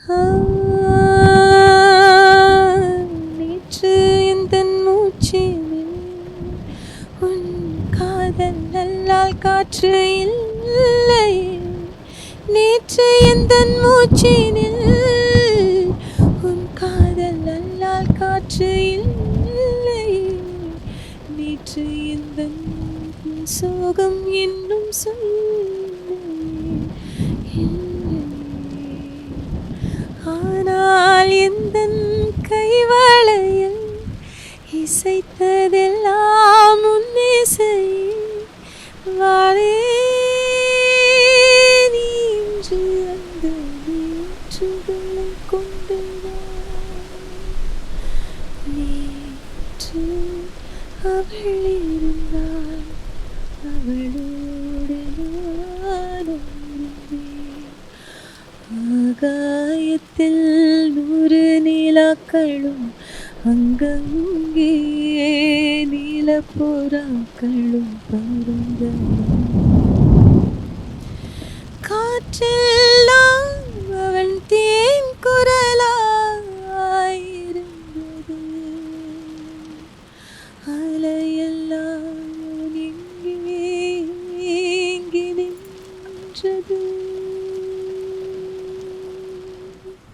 ஆ, நேற்று எந்தன் மூச்சினில் உன் காதல் நல்லால் காற்று இல்லை. நேற்று எந்தன் மூச்சினில் உன் காதல் நல்லால் காற்று இல்லை. நேற்று எந்தன் சோகம் இன்னும் இல்லை. ஆனால் எந்தன் கைவளையில் இசைத்ததெல்லாம் உன் இசை. வாரே நீ இன்று அந்த நேற்றுகளை கொண்டு வா. நேற்று அவள் இருந்தாள், அவளோடு நானும் இருந்தேன். ஆகாயத்தில் 100 நிலாக்களும் அங்கங்கே நீலப்புறாக்களும் பறந்தன. காற்றெல்லாம் அவன்